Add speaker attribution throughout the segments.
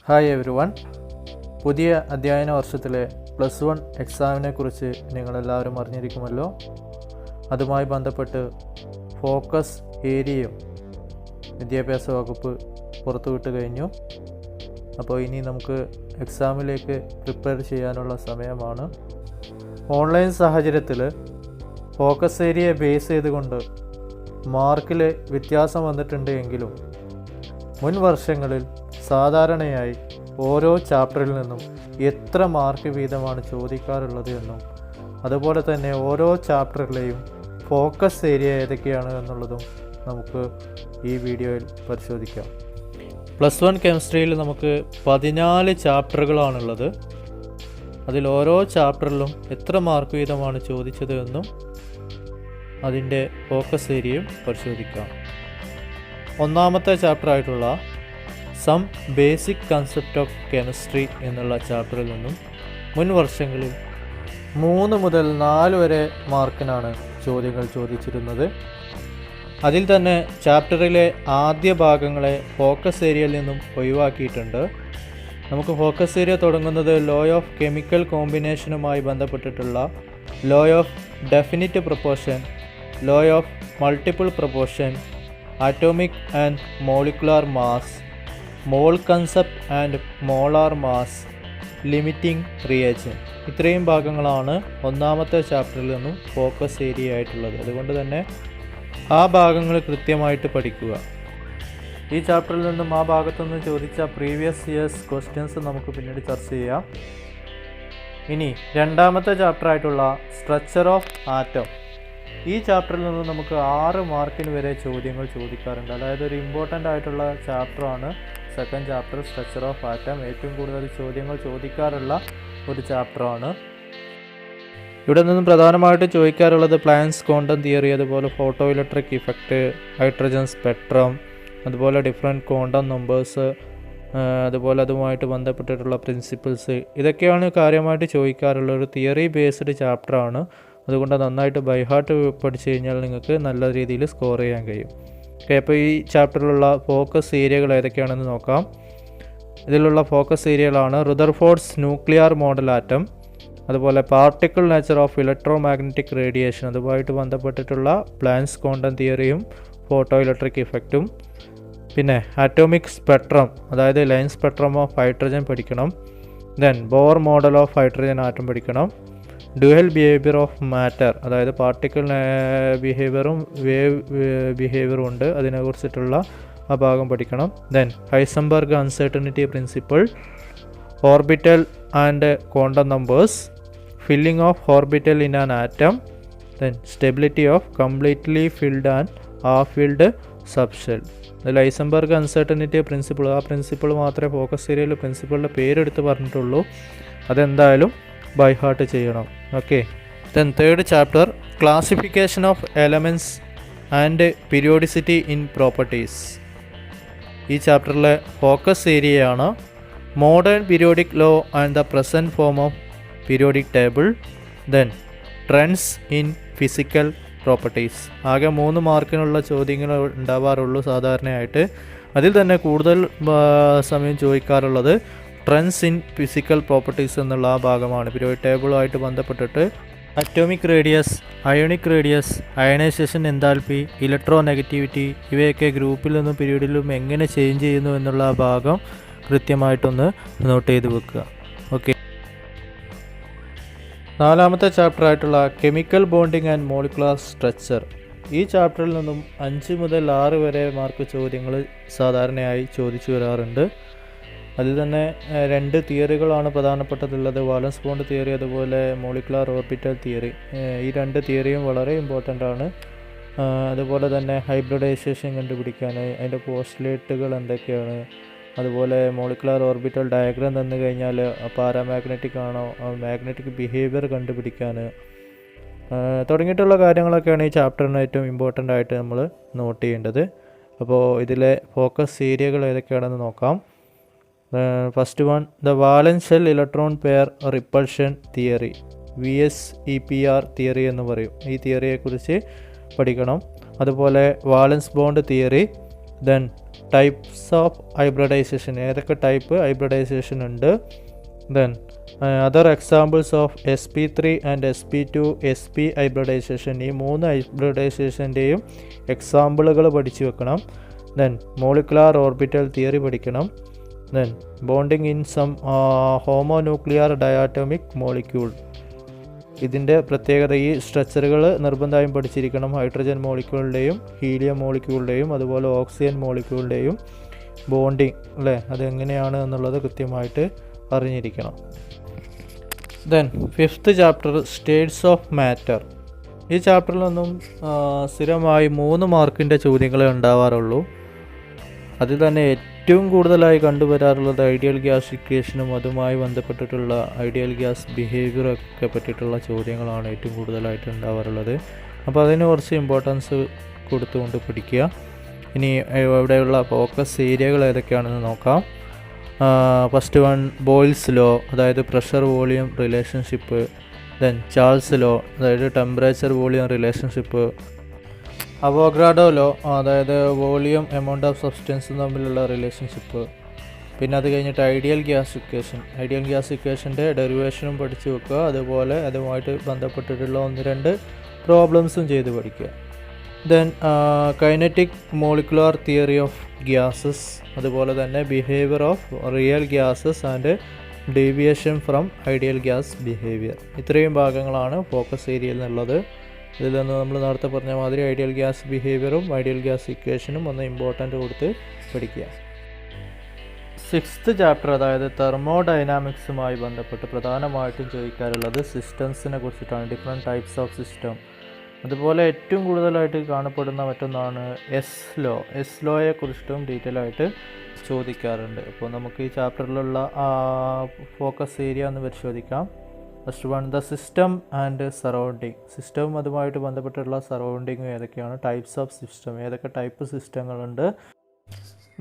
Speaker 1: Hi every one. പുതിയ അധ്യയന വർഷത്തിലെ +1 എക്സാമിനെ കുറിച്ച് നിങ്ങളെല്ലാവരും അറിഞ്ഞിരിക്കുമല്ലോ. അതുമായി ബന്ധപ്പെട്ട് ഫോക്കസ് ഏരിയയും വിദ്യാഭ്യാസ വകുപ്പ് പുറത്തുവിട്ട് കഴിഞ്ഞു. അപ്പോൾ ഇനി നമുക്ക് എക്സാമിലേക്ക് പ്രിപ്പയർ ചെയ്യാനുള്ള സമയമാണ്. ഓൺലൈൻ സാഹചര്യത്തിൽ ഫോക്കസ് ഏരിയ ബേസ് ചെയ്തുകൊണ്ട് മാർക്കിൽ വ്യത്യാസം വന്നിട്ടുണ്ട് എങ്കിലും മുൻ വർഷങ്ങളിൽ സാധാരണയായി ഓരോ ചാപ്റ്ററിൽ നിന്നും എത്ര മാർക്ക് വീതമാണ് ചോദിക്കാറുള്ളത് എന്നും അതുപോലെ തന്നെ ഓരോ ചാപ്റ്ററിലെയും ഫോക്കസ് ഏരിയ ഏതൊക്കെയാണ് എന്നുള്ളതും നമുക്ക് ഈ വീഡിയോയിൽ പരിശോധിക്കാം. +1 കെമിസ്ട്രിയിൽ നമുക്ക് 14 ചാപ്റ്ററുകളാണുള്ളത്. അതിൽ ഓരോ ചാപ്റ്ററിലും എത്ര മാർക്ക് വീതമാണ് ചോദിച്ചത് എന്നും അതിൻ്റെ ഫോക്കസ് ഏരിയയും പരിശോധിക്കാം. ഒന്നാമത്തെ ചാപ്റ്ററായിട്ടുള്ള some basic concept of chemistry എന്നുള്ള ചാപ്റ്ററിൽ നിന്നും മുൻ വർഷങ്ങളിൽ 3 മുതൽ 4 വരെ മാർക്കിനാണ് ചോദ്യങ്ങൾ ചോദിച്ചിരുന്നത്. അതിൽ തന്നെ ചാപ്റ്ററിലെ ആദ്യ ഭാഗങ്ങളെ ഫോക്കസ് ഏരിയയിൽ നിന്നും ഒഴിവാക്കിയിട്ടുണ്ട്. നമുക്ക് ഫോക്കസ് ഏരിയ തുടങ്ങുന്നത് ലോ ഓഫ് കെമിക്കൽ കോമ്പിനേഷനുമായി ബന്ധപ്പെട്ടിട്ടുള്ള law of definite proportion, law of multiple proportion, atomic and molecular mass, mall concept and molar mass, limiting reagent. ഇത്രയും ഭാഗങ്ങളാണ് ഒന്നാമത്തെ ചാപ്റ്ററിൽ നിന്നും ഫോക്കസ് ഏരിയ ആയിട്ടുള്ളത്. അതുകൊണ്ട് തന്നെ ആ ഭാഗങ്ങൾ കൃത്യമായിട്ട് പഠിക്കുക. ഈ ചാപ്റ്ററിൽ നിന്നും ആ ഭാഗത്തുനിന്ന് ചോദിച്ച പ്രീവിയസ് ഇയേഴ്സ് ക്വസ്റ്റ്യൻസ് നമുക്ക് പിന്നീട് ചർച്ച ചെയ്യാം. ഇനി രണ്ടാമത്തെ ചാപ്റ്ററായിട്ടുള്ള സ്ട്രക്ചർ ഓഫ് ആറ്റം. ഈ ചാപ്റ്ററിൽ നിന്ന് നമുക്ക് 6 മാർക്കിന് വരെ ചോദ്യങ്ങൾ ചോദിക്കാറുണ്ട്. അതായത് ഒരു ഇമ്പോർട്ടൻ്റ് ആയിട്ടുള്ള ചാപ്റ്ററാണ് second chapter structure of atom. ഏറ്റവും കൂടുതൽ ചോദ്യങ്ങൾ ചോദിക്കാറുള്ള ഒരു ചാപ്റ്ററാണ്. ഇവിടെ നിന്നും പ്രധാനമായിട്ട് ചോദിക്കാറുള്ളത് പ്ലാൻസ് ക്വാണ്ടം തിയറി, അതുപോലെ photoelectric effect, hydrogen spectrum, അതുപോലെ ഡിഫറെൻറ്റ് ക്വാണ്ടം നമ്പേഴ്സ്, അതുപോലെ അതുമായിട്ട് ബന്ധപ്പെട്ടിട്ടുള്ള പ്രിൻസിപ്പിൾസ്. ഇതൊക്കെയാണ് കാര്യമായിട്ട് ചോദിക്കാറുള്ള ഒരു തിയറി ബേസ്ഡ് ചാപ്റ്ററാണ്. അതുകൊണ്ട് നന്നായിട്ട് ബൈഹാർട്ട് പഠിച്ചു കഴിഞ്ഞാൽ നിങ്ങൾക്ക് നല്ല രീതിയിൽ സ്കോർ ചെയ്യാൻ കഴിയും. ഓക്കെ, അപ്പോൾ ഈ ചാപ്റ്ററിലുള്ള ഫോക്കസ് ഏരിയകൾ ഏതൊക്കെയാണെന്ന് നോക്കാം. ഇതിലുള്ള focus ഏരിയകളാണ് Rutherford's nuclear model atom, അതുപോലെ particle nature of electro magnetic radiation, അതുമായിട്ട് ബന്ധപ്പെട്ടിട്ടുള്ള പ്ലാൻസ് ക്വാണ്ടം തിയറിയും ഫോട്ടോ ഇലക്ട്രിക് ഇഫക്റ്റും, പിന്നെ ആറ്റോമിക് സ്പെക്ട്രം അതായത് ലൈൻ സ്പെക്ട്രം ഓഫ് ഹൈഡ്രജൻ പഠിക്കണം. Then Bohr model of hydrogen atom പഠിക്കണം. ഡ്യുവൽ ബിഹേവിയർ ഓഫ് മാറ്റർ അതായത് particle ബിഹേവിയറും wave ബിഹേവിയറും ഉണ്ട്, അതിനെക്കുറിച്ചിട്ടുള്ള ആ ഭാഗം പഠിക്കണം. Then Heisenberg uncertainty principle, orbital and quantum numbers, filling of orbital in an atom, then stability of completely filled and half filled subshell. അതിൽ Heisenberg uncertainty principle, ആ principle മാത്രമേ focus ഏരിയയിൽ പ്രിൻസിപ്പിളിൻ്റെ പേരെടുത്ത് പറഞ്ഞിട്ടുള്ളൂ. അതെന്തായാലും ബൈ ഹാർട്ട് ചെയ്യണം. Okay, then third chapter classification of elements and periodicity in properties. ഈ ചാപ്റ്ററിലെ focus ഏരിയയാണ് modern periodic law and the present form of periodic table, then trends in physical properties. ആകെ 3 മാർക്കിനുള്ള ചോദ്യങ്ങൾ ഉണ്ടാവാറുള്ളൂ സാധാരണയായിട്ട്. അതിൽ തന്നെ കൂടുതൽ സമയം ചോദിക്കാറുള്ളത് ട്രെൻഡ്സ് ഇൻ ഫിസിക്കൽ പ്രോപ്പർട്ടീസ് എന്നുള്ള ആ ഭാഗമാണ്. പീരിയോഡിക് ടേബിളുമായിട്ട് ബന്ധപ്പെട്ടിട്ട് atomic radius, ionic radius, ionisation enthalpy, electronegativity, ഇവയൊക്കെ ഗ്രൂപ്പിൽ നിന്നും പീരിയഡിലും എങ്ങനെ ചേഞ്ച് ചെയ്യുന്നു എന്നുള്ള ആ ഭാഗം കൃത്യമായിട്ടൊന്ന് നോട്ട് ചെയ്ത് വെക്കുക. ഓക്കെ, നാലാമത്തെ ചാപ്റ്ററായിട്ടുള്ള chemical bonding and molecular structure. ഈ ചാപ്റ്ററിൽ നിന്നും 5 മുതൽ 6 വരെ മാർക്ക് ചോദ്യങ്ങൾ സാധാരണയായി ചോദിച്ചു വരാറുണ്ട്. അതിൽ തന്നെ 2 തിയറികളാണ് പ്രധാനപ്പെട്ടതുള്ളത്, വാലൻസ് ബോണ്ട് തിയറി അതുപോലെ മോളിക്കുലാർ ഓർബിറ്റൽ തിയറി. ഈ 2 തിയറിയും വളരെ ഇമ്പോർട്ടൻ്റ് ആണ്. അതുപോലെ തന്നെ ഹൈബ്രിഡൈസേഷൻ കണ്ടുപിടിക്കാൻ അതിൻ്റെ പോസ്റ്റുലേറ്റുകൾ എന്തൊക്കെയാണ്, അതുപോലെ മോളിക്കുലാർ ഓർബിറ്റൽ ഡയഗ്രാം തന്നു കഴിഞ്ഞാൽ പാരാമാഗ്നറ്റിക് ആണോ, മാഗ്നറ്റിക് ബിഹേവിയർ കണ്ടുപിടിക്കാൻ തുടങ്ങിയിട്ടുള്ള കാര്യങ്ങളൊക്കെയാണ് ഈ ചാപ്റ്ററിന് ഏറ്റവും ഇമ്പോർട്ടൻ്റ് ആയിട്ട് നമ്മൾ നോട്ട് ചെയ്യേണ്ടത്. അപ്പോൾ ഇതിലെ ഫോക്കസ് ഏരിയകൾ ഏതൊക്കെയാണെന്ന് നോക്കാം. First one the valence shell electron pair repulsion theory, VSEPR theory എന്ന് പറയും. ഈ തിയറിയെക്കുറിച്ച് പഠിക്കണം. അതുപോലെ valence bond theory, then types of hybridization, ഏതൊക്കെ ടൈപ്പ് ഹൈബ്രിഡൈസേഷൻ ഉണ്ട്. Then other examples of sp3 and sp2 sp hybridization, ഈ 3 ഹൈബ്രിഡൈസേഷൻ്റെയും എക്സാമ്പിളുകൾ പഠിച്ചു വെക്കണം. ദെൻ മോളിക്കുലാർ ഓർബിറ്റൽ തിയറി പഠിക്കണം. Then bonding in some homonuclear diatomic molecule, ഇതിൻ്റെ പ്രത്യേകത, ഈ സ്ട്രക്ചറുകൾ നിർബന്ധമായും പഠിച്ചിരിക്കണം. ഹൈഡ്രജൻ മോളിക്യൂളിൻ്റെയും ഹീലിയം മോളിക്യൂളിൻ്റെയും അതുപോലെ ഓക്സിജൻ മോളിക്യൂളിൻ്റെയും ബോണ്ടിങ് അല്ലേ, അതെങ്ങനെയാണ് എന്നുള്ളത് കൃത്യമായിട്ട് അറിഞ്ഞിരിക്കണം. Then 5th chapter States of matter. ഈ ചാപ്റ്ററിൽ നിന്നും സ്ഥിരമായി 3 മാർക്കിൻ്റെ ചോദ്യങ്ങളെ ഉണ്ടാവാറുള്ളൂ. അതിൽ തന്നെ ഏറ്റവും കൂടുതലായി കണ്ടുവരാറുള്ളത് ഐഡിയൽ ഗ്യാസ് ഇക്വേഷനും അതുമായി ബന്ധപ്പെട്ടിട്ടുള്ള ഐഡിയൽ ഗ്യാസ് ബിഹേവിയറൊക്കെ പറ്റിയിട്ടുള്ള ചോദ്യങ്ങളാണ് ഏറ്റവും കൂടുതലായിട്ട് ഉണ്ടാവാറുള്ളത്. അപ്പോൾ അതിന് കുറച്ച് ഇമ്പോർട്ടൻസ് കൊടുത്തുകൊണ്ട് പഠിക്കുക. ഇനി ഇവിടെയുള്ള ഫോക്കസ് ഏരിയകൾ ഏതൊക്കെയാണെന്ന് നോക്കാം. ഫസ്റ്റ് വൺ ബോയിൽസ് ലോ, അതായത് pressure volume relationship. Then Charles law, അതായത് temperature volume relationship. Avogadro law, അതായത് വോളിയം എമൗണ്ട് ഓഫ് സബ്സ്റ്റൻസും തമ്മിലുള്ള റിലേഷൻഷിപ്പ്. പിന്നെ അത് കഴിഞ്ഞിട്ട് ideal gas equation, ideal gas ഇക്വേഷൻ്റെ ഡെറിവേഷനും പഠിച്ചു വെക്കുക. അതുപോലെ അതുമായിട്ട് ബന്ധപ്പെട്ടിട്ടുള്ള 1-2 പ്രോബ്ലംസും ചെയ്ത് പഠിക്കുക. Then kinetic molecular theory of gases, അതുപോലെ തന്നെ behaviour of real gases and deviation from ideal gas behaviour. ഇത്രയും ഭാഗങ്ങളാണ് ഫോക്കസ് ഏരിയയിൽ നിന്നുള്ളത്. ഇതിൽ നിന്ന് നമ്മൾ നേരത്തെ പറഞ്ഞ മാതിരി ഐഡിയൽ ഗ്യാസ് ബിഹേവിയറും ഐഡിയൽ ഗ്യാസ് ഇക്വേഷനും ഒന്ന് ഇമ്പോർട്ടൻ്റ് കൊടുത്ത് പഠിക്കുക. 6th ചാപ്റ്റർ, അതായത് തെർമോഡൈനാമിക്സുമായി ബന്ധപ്പെട്ട് പ്രധാനമായിട്ടും ചോദിക്കാറുള്ളത് സിസ്റ്റംസിനെ കുറിച്ചിട്ടാണ്. Different types of system. അതുപോലെ ഏറ്റവും കൂടുതലായിട്ട് കാണപ്പെടുന്ന മറ്റൊന്നാണ് എസ് ലോയെ കുറിച്ചിട്ടും ഡീറ്റെയിൽ ആയിട്ട് ചോദിക്കാറുണ്ട്. അപ്പോൾ നമുക്ക് ഈ ചാപ്റ്ററിലുള്ള ഫോക്കസ് ഏരിയ ഒന്ന് പരിശോധിക്കാം. First one the system and surrounding. സിസ്റ്റവും അതുമായിട്ട് ബന്ധപ്പെട്ടുള്ള സറൗണ്ടിങ്ങും ഏതൊക്കെയാണ്, ടൈപ്സ് ഓഫ് സിസ്റ്റം, ഏതൊക്കെ type സിസ്റ്റങ്ങളുണ്ട്.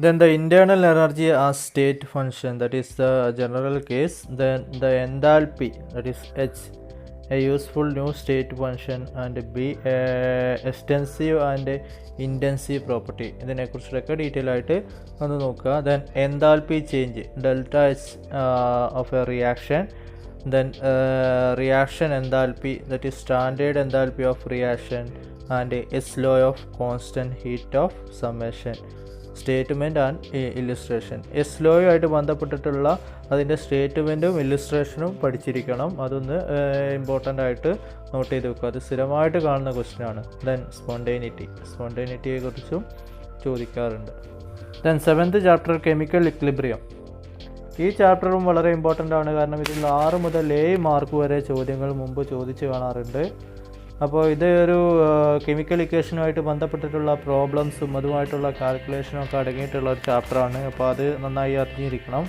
Speaker 1: Then the internal energy as state function, that is the general case. Then the enthalpy, that is H, a useful new state function, and B, extensive and intensive property. ഇതിനെക്കുറിച്ചൊക്കെ detail ആയിട്ട് ഒന്ന് നോക്കുക. Then enthalpy change, delta H of a reaction. Then reaction enthalpy, that is standard enthalpy of reaction, and S law of constant heat of summation. Statement and illustration. Hess ലോയുമായിട്ട് ബന്ധപ്പെട്ടിട്ടുള്ള അതിൻ്റെ സ്റ്റേറ്റ്മെൻറ്റും ഇല്ലുസ്ട്രേഷനും പഠിച്ചിരിക്കണം. അതൊന്ന് important ആയിട്ട് not ചെയ്ത് വെക്കുക. അത് സ്ഥിരമായിട്ട് കാണുന്ന ക്വസ്റ്റ്യനാണ്. ദെൻ സ്പോണ്ടേനിറ്റിയെക്കുറിച്ചും ചോദിക്കാറുണ്ട്. Then 7th chapter chemical equilibrium. ഈ ചാപ്റ്ററും വളരെ ഇമ്പോർട്ടൻ്റ് ആണ്. കാരണം ഇതിൽ 6 മുതൽ 7 മാർക്ക് വരെ ചോദ്യങ്ങൾ മുമ്പ് ചോദിച്ച് കാണാറുണ്ട്. അപ്പോൾ ഇത് ഒരു കെമിക്കൽ ഇക്വേഷനുമായിട്ട് ബന്ധപ്പെട്ടിട്ടുള്ള പ്രോബ്ലംസും അതുമായിട്ടുള്ള കാൽക്കുലേഷനും ഒക്കെ അടങ്ങിയിട്ടുള്ള ഒരു ചാപ്റ്ററാണ്. അപ്പോൾ അത് നന്നായി അറിഞ്ഞിരിക്കണം.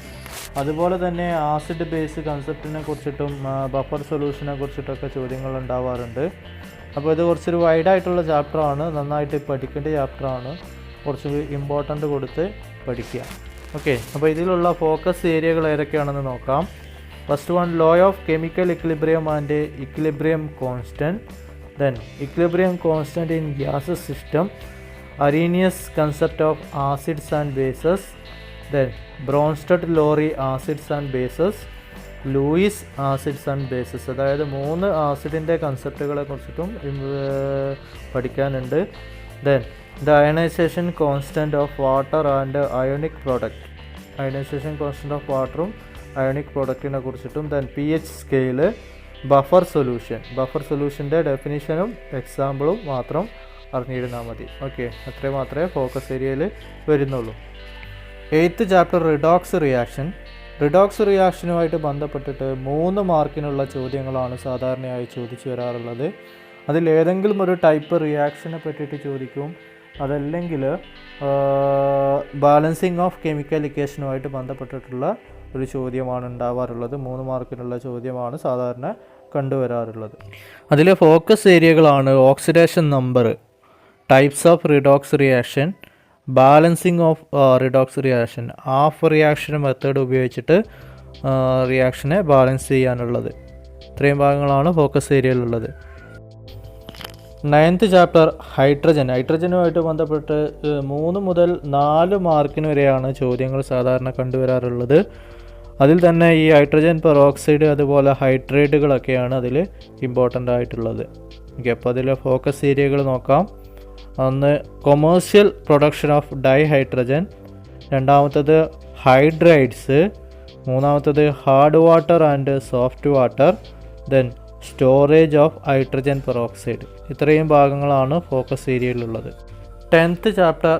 Speaker 1: അതുപോലെ തന്നെ ആസിഡ് ബേസ് കൺസെപ്റ്റിനെ കുറിച്ചിട്ടും ബഫർ സൊല്യൂഷനെ കുറിച്ചിട്ടൊക്കെ ചോദ്യങ്ങൾ ഉണ്ടാവാറുണ്ട്. അപ്പോൾ ഇത് കുറച്ചൊരു വൈഡായിട്ടുള്ള ചാപ്റ്ററാണ്, നന്നായിട്ട് പഠിക്കേണ്ട ചാപ്റ്ററാണ്. കുറച്ച് ഇമ്പോർട്ടൻ്റ് കൊടുത്ത് പഠിക്കുക. ഓക്കെ, അപ്പോൾ ഇതിലുള്ള ഫോക്കസ് ഏരിയകൾ ഏതൊക്കെയാണെന്ന് നോക്കാം. First one law of chemical equilibrium and equilibrium constant. Then equilibrium constant in gaseous system, Arrhenius concept of acids and bases. Then Bronsted-Lowry acids and bases, Lewis acids and bases. അതായത് 3 ആസിഡിൻ്റെ കൺസെപ്റ്റുകളെ കുറിച്ചിട്ടും പഠിക്കാനുണ്ട്. Then the ionization constant of water and ionic product. Ionization constant of വാട്ടറും ionic പ്രൊഡക്റ്റിനെ കുറിച്ചിട്ടും. Then pH scale, buffer സൊല്യൂഷൻ്റെ ഡെഫിനിഷനും എക്സാമ്പിളും മാത്രം അറിഞ്ഞിരുന്നാൽ മതി. ഓക്കെ, അത്രയും മാത്രമേ ഫോക്കസ് ഏരിയയിൽ വരുന്നുള്ളൂ. 8th chapter redox reaction. Redox റിയാക്ഷനുമായിട്ട് ബന്ധപ്പെട്ടിട്ട് 3 മാർക്കിനുള്ള ചോദ്യങ്ങളാണ് സാധാരണയായി ചോദിച്ചു വരാറുള്ളത്. അതിലേതെങ്കിലും ഒരു ടൈപ്പ് റിയാക്ഷനെ പറ്റിയിട്ട് ചോദിക്കും. അതല്ലെങ്കിൽ ബാലൻസിങ് ഓഫ് കെമിക്കൽ ഇക്വേഷനുമായിട്ട് ബന്ധപ്പെട്ടിട്ടുള്ള ഒരു ചോദ്യമാണ് ഉണ്ടാവാറുള്ളത്. 3 മാർക്കിനുള്ള ചോദ്യമാണ് സാധാരണ കണ്ടുവരാറുള്ളത്. അതിലെ ഫോക്കസ് ഏരിയകളാണ് oxidation number, types of redox reaction, balancing of redox reaction, half reaction method ഉപയോഗിച്ചിട്ട് റിയാക്ഷനെ ബാലൻസ് ചെയ്യാനുള്ളത്. ഇത്രയും ഭാഗങ്ങളാണ് ഫോക്കസ് ഏരിയയിലുള്ളത്. 9th ചാപ്റ്റർ ഹൈഡ്രജനുമായിട്ട് ബന്ധപ്പെട്ട് 3 മുതൽ 4 മാർക്കിന് വരെയാണ് ചോദ്യങ്ങൾ സാധാരണ കണ്ടുവരാറുള്ളത്. അതിൽ തന്നെ ഈ ഹൈഡ്രജൻ പെറോക്സൈഡ് അതുപോലെ ഹൈഡ്രേറ്റുകളൊക്കെയാണ് അതിൽ ഇമ്പോർട്ടൻ്റ് ആയിട്ടുള്ളത്. ഓക്കെ, അപ്പോൾ അതിൽ ഫോക്കസ് ഏരിയകൾ നോക്കാം. ഒന്ന് കൊമേഴ്സ്യൽ പ്രൊഡക്ഷൻ ഓഫ് ഡൈഹൈഡ്രജൻ, രണ്ടാമത്തത് ഹൈഡ്രൈഡ്സ്, മൂന്നാമത്തത് hard water and soft water, then storage of hydrogen peroxide. ഇത്രയും ഭാഗങ്ങളാണ് ഫോക്കസ് ഏരിയയിലുള്ളത്. 10th chapter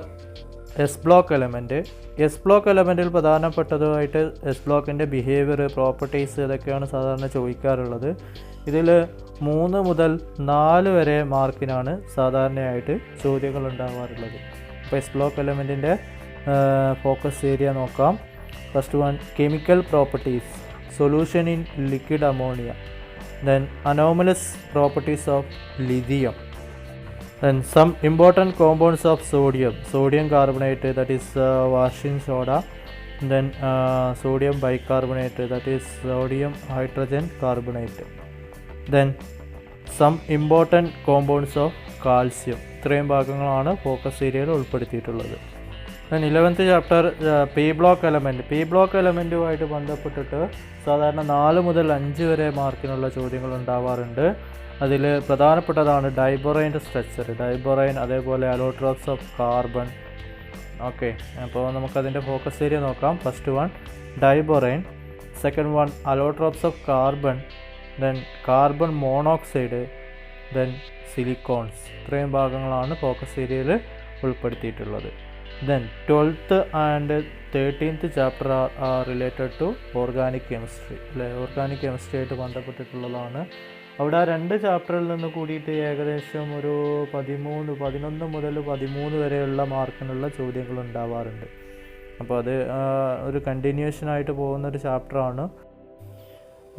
Speaker 1: S block element. S block എലമെൻറ്റിൽ പ്രധാനപ്പെട്ടതുമായിട്ട് എസ് ബ്ലോക്കിൻ്റെ ബിഹേവിയർ, പ്രോപ്പർട്ടീസ് ഇതൊക്കെയാണ് സാധാരണ ചോദിക്കാറുള്ളത്. ഇതിൽ 3 മുതൽ 4 വരെ മാർക്കിനാണ് സാധാരണയായിട്ട് ചോദ്യങ്ങൾ ഉണ്ടാകാറുള്ളത്. അപ്പോൾ എസ് ബ്ലോക്ക് എലമെൻറ്റിൻ്റെ ഫോക്കസ് ഏരിയ നോക്കാം. First one chemical properties, solution in liquid ammonia, then anomalous properties of lithium, then some important compounds of sodium carbonate, that is washing soda, then sodium bicarbonate, that is sodium hydrogen carbonate, then some important compounds of calcium. ഇത്രയും ഭാഗങ്ങളാണ് focus ഏരിയയിൽ ഉൾപ്പെടുത്തിയിട്ടുള്ളത്. then 11th chapter P block എലമെൻറ്റുമായിട്ട് ബന്ധപ്പെട്ടിട്ട് സാധാരണ 4 മുതൽ 5 വരെ മാർക്കിനുള്ള ചോദ്യങ്ങൾ ഉണ്ടാവാറുണ്ട്. അതിൽ പ്രധാനപ്പെട്ടതാണ് ഡൈബൊറൈൻ്റെ സ്ട്രക്ചർ, അതേപോലെ അലോട്രോപ്സ് ഓഫ് കാർബൺ. ഓക്കെ, അപ്പോൾ നമുക്കതിൻ്റെ ഫോക്കസ് ഏരിയ നോക്കാം. First one diborane, second one allotropes of carbon, then carbon monoxide, then silicones. ഇത്രയും ഭാഗങ്ങളാണ് ഫോക്കസ് ഏരിയയിൽ ഉൾപ്പെടുത്തിയിട്ടുള്ളത്. Then 12th and 13th chapter are related to organic chemistry. Organic chemistry ആയിട്ട് ബന്ധപ്പെട്ടിട്ടുള്ളതാണ്. അവിടെ ആ 2 ചാപ്റ്ററിൽ നിന്ന് കൂടിയിട്ട് ഏകദേശം ഒരു 11 മുതൽ 13 വരെയുള്ള മാർക്കിനുള്ള ചോദ്യങ്ങൾ ഉണ്ടാവാറുണ്ട്. അപ്പോൾ അത് ഒരു കണ്ടിന്യൂഷനായിട്ട് പോകുന്നൊരു ചാപ്റ്ററാണ്.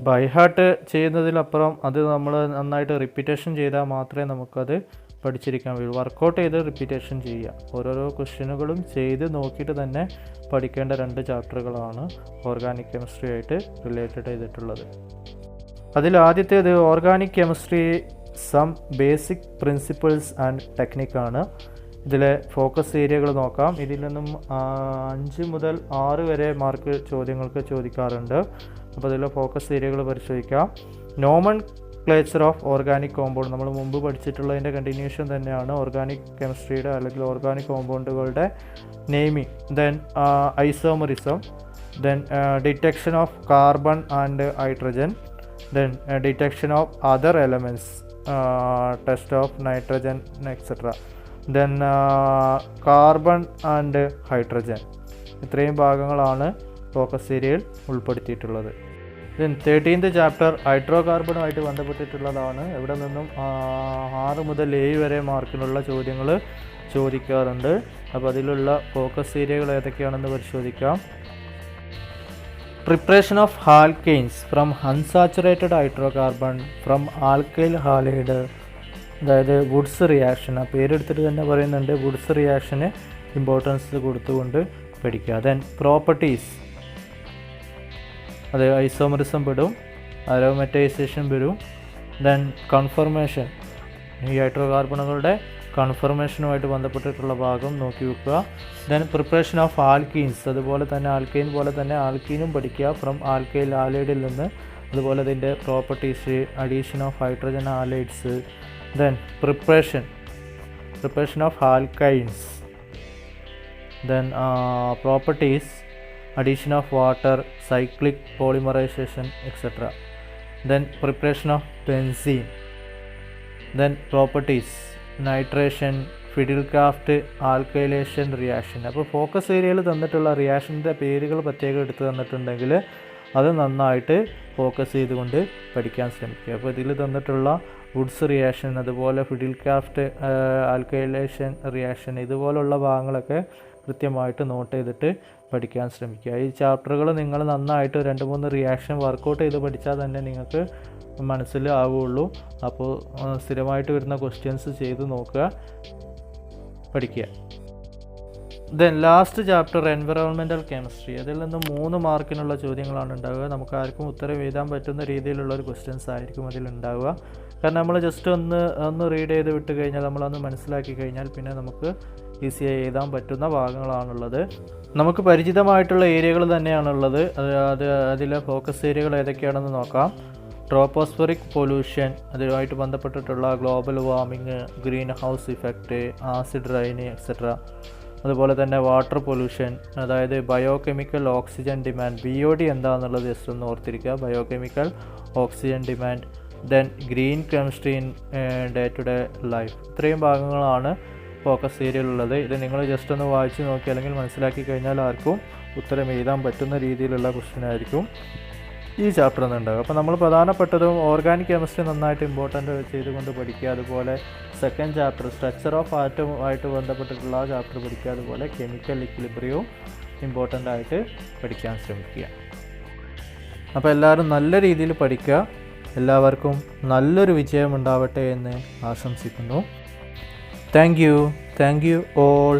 Speaker 1: ബൈഹാർട്ട് ചെയ്യുന്നതിലപ്പുറം അത് നമ്മൾ നന്നായിട്ട് റിപ്പീറ്റേഷൻ ചെയ്താൽ മാത്രമേ നമുക്കത് പഠിച്ചിരിക്കാൻ കഴിയും. വർക്കൗട്ട് ചെയ്ത് റിപ്പീറ്റേഷൻ ചെയ്യുക. ഓരോരോ ക്വസ്റ്റ്യനുകളും ചെയ്ത് നോക്കിയിട്ട് തന്നെ പഠിക്കേണ്ട 2 ചാപ്റ്ററുകളാണ് ഓർഗാനിക് കെമിസ്ട്രി ആയിട്ട് റിലേറ്റഡ് ചെയ്തിട്ടുള്ളത്. അതിൽ ആദ്യത്തേത് organic chemistry some basic principles and ടെക്നിക്കാണ്. ഇതിലെ ഫോക്കസ് ഏരിയകൾ നോക്കാം. ഇതിൽ നിന്നും 5 മുതൽ 6 വരെ മാർക്ക് ചോദ്യങ്ങൾക്ക് ചോദിക്കാറുണ്ട്. അപ്പോൾ അതിലെ ഫോക്കസ് ഏരിയകൾ പരിശോധിക്കാം. Nomenclature of organic compound, നമ്മൾ മുമ്പ് പഠിച്ചിട്ടുള്ളതിൻ്റെ കണ്ടിന്യൂഷൻ തന്നെയാണ് ഓർഗാനിക് കെമിസ്ട്രിയുടെ അല്ലെങ്കിൽ ഓർഗാനിക് കോമ്പൗണ്ടുകളുടെ naming, then isomerism, then detection of carbon and hydrogen, then detection of other elements, test of nitrogen etcetera, then carbon and hydrogen. ഇത്രയും ഭാഗങ്ങളാണ് ഫോക്കസ് ഏരിയയിൽ ഉൾപ്പെടുത്തിയിട്ടുള്ളത്. ദെൻ 13th ചാപ്റ്റർ ഹൈഡ്രോ കാർബണുമായിട്ട് ബന്ധപ്പെട്ടിട്ടുള്ളതാണ്. ഇവിടെ നിന്നും 6 മുതൽ 7 വരെ മാർക്കിനുള്ള ചോദ്യങ്ങൾ ചോദിക്കാറുണ്ട്. അപ്പോൾ അതിലുള്ള ഫോക്കസ് ഏരിയകൾ ഏതൊക്കെയാണെന്ന് പരിശോധിക്കാം. Preparation of alkanes from unsaturated hydro carbon from alkyl halide, അതായത് വുഡ്സ് റിയാക്ഷൻ. ആ പേരെടുത്തിട്ട് തന്നെ പറയുന്നുണ്ട്, വുഡ്സ് റിയാക്ഷന് ഇമ്പോർട്ടൻസ് കൊടുത്തുകൊണ്ട് പഠിക്കുക. ദെൻ പ്രോപ്പർട്ടീസ്, അത് ഐസോമറിസം പെടും, അരോമറ്റൈസേഷൻ വരും. ദെൻ കൺഫർമേഷൻ, ഈ ഹൈഡ്രോ കാർബണുകളുടെ കൺഫർമേഷനുമായിട്ട് ബന്ധപ്പെട്ടിട്ടുള്ള ഭാഗം നോക്കി വെക്കുക. ദെൻ പ്രിപ്പറേഷൻ ഓഫ് ആൽക്കീൻസ്, അതുപോലെ തന്നെ ആൽക്കൈൻ പോലെ തന്നെ ആൽക്കീനും പഠിക്കുക ഫ്രം ആൽക്കൈൽ ഹാലൈഡിൽ നിന്ന്. അതുപോലെ അതിൻ്റെ properties, addition of hydrogen halides, then preparation of alkynes, then properties, addition of water, cyclic polymerization, etc. Then preparation of benzene, then properties, nitration, Fidelcraft alkylation reaction. അപ്പോൾ focus ഏരിയയിൽ തന്നിട്ടുള്ള റിയാക്ഷൻ്റെ പേരുകൾ പ്രത്യേകം എടുത്ത് തന്നിട്ടുണ്ടെങ്കിൽ അത് നന്നായിട്ട് ഫോക്കസ് ചെയ്തുകൊണ്ട് പഠിക്കാൻ ശ്രമിക്കുക. അപ്പോൾ ഇതിൽ തന്നിട്ടുള്ള വുഡ്സ് റിയാക്ഷൻ, അതുപോലെ ഫിഡിൽക്രാഫ്റ്റ് ആൽക്കൈലേഷൻ റിയാക്ഷൻ, ഇതുപോലുള്ള ഭാഗങ്ങളൊക്കെ കൃത്യമായിട്ട് നോട്ട് ചെയ്തിട്ട് പഠിക്കാൻ ശ്രമിക്കുക. ഈ ചാപ്റ്ററുകൾ നിങ്ങൾ നന്നായിട്ട് 2-3 റിയാക്ഷൻ വർക്കൗട്ട് ചെയ്ത് പഠിച്ചാൽ തന്നെ നിങ്ങൾക്ക് മനസ്സിലാവുകയുള്ളൂ. അപ്പോൾ സ്ഥിരമായിട്ട് വരുന്ന ക്വസ്റ്റ്യൻസ് ചെയ്ത് നോക്കുക, പഠിക്കുക. Then last chapter environmental chemistry. അതിൽ നിന്ന് 3 മാർക്കിനുള്ള ചോദ്യങ്ങളാണ് ഉണ്ടാവുക. നമുക്ക് ആർക്കും ഉത്തരം എഴുതാൻ പറ്റുന്ന രീതിയിലുള്ള ഒരു ക്വസ്റ്റ്യൻസ് ആയിരിക്കും അതിലുണ്ടാവുക. കാരണം നമ്മൾ ജസ്റ്റ് ഒന്ന് റീഡ് ചെയ്ത് വിട്ട് കഴിഞ്ഞാൽ നമ്മളൊന്ന് മനസ്സിലാക്കി കഴിഞ്ഞാൽ പിന്നെ നമുക്ക് ഈസിയായി എഴുതാൻ പറ്റുന്ന ഭാഗങ്ങളാണുള്ളത്. നമുക്ക് പരിചിതമായിട്ടുള്ള ഏരിയകൾ തന്നെയാണുള്ളത്. അതിലെ ഫോക്കസ് ഏരിയകൾ ഏതൊക്കെയാണെന്ന് നോക്കാം. ട്രോപ്പോസ്ഫെറിക് പൊല്യൂഷൻ, അതുമായിട്ട് ബന്ധപ്പെട്ടിട്ടുള്ള global warming, greenhouse effect, acid rain etcetera. അതുപോലെ തന്നെ വാട്ടർ പൊല്യൂഷൻ, അതായത് ബയോകെമിക്കൽ ഓക്സിജൻ ഡിമാൻഡ്, BOD എന്താണെന്നുള്ളത് ജസ്റ്റ് ഒന്ന് ഓർത്തിരിക്കുക. Biochemical oxygen demand, then green chemistry in day to day life. ഇത്രയും ഭാഗങ്ങളാണ് ഫോക്കസ് ഏരിയയിലുള്ളത്. ഇത് നിങ്ങൾ ജസ്റ്റ് ഒന്ന് വായിച്ച് നോക്കി അല്ലെങ്കിൽ മനസ്സിലാക്കി കഴിഞ്ഞാൽ ആർക്കും ഉത്തരം എഴുതാൻ പറ്റുന്ന രീതിയിലുള്ള ക്വസ്റ്റ്യൻ ആയിരിക്കും ഈ ചാപ്റ്റർ എന്നുണ്ടാകും. അപ്പോൾ നമ്മൾ പ്രധാനപ്പെട്ടതും ഓർഗാനിക് കെമിസ്ട്രി നന്നായിട്ട് ഇമ്പോർട്ടൻ്റ് ചെയ്തുകൊണ്ട് പഠിക്കുക. അതുപോലെ സെക്കൻഡ് ചാപ്റ്റർ സ്ട്രക്ചർ ഓഫ് ആറ്റവുമായിട്ട് ബന്ധപ്പെട്ടിട്ടുള്ള ആ ചാപ്റ്റർ പഠിക്കുക. അതുപോലെ കെമിക്കൽ ഇക്വിലിബ്രിയവും ഇമ്പോർട്ടൻ്റ് ആയിട്ട് പഠിക്കാൻ ശ്രമിക്കുക. അപ്പോൾ എല്ലാവരും നല്ല രീതിയിൽ പഠിക്കുക. എല്ലാവർക്കും നല്ലൊരു വിജയം ഉണ്ടാവട്ടെ എന്ന് ആശംസിക്കുന്നു. Thank you all.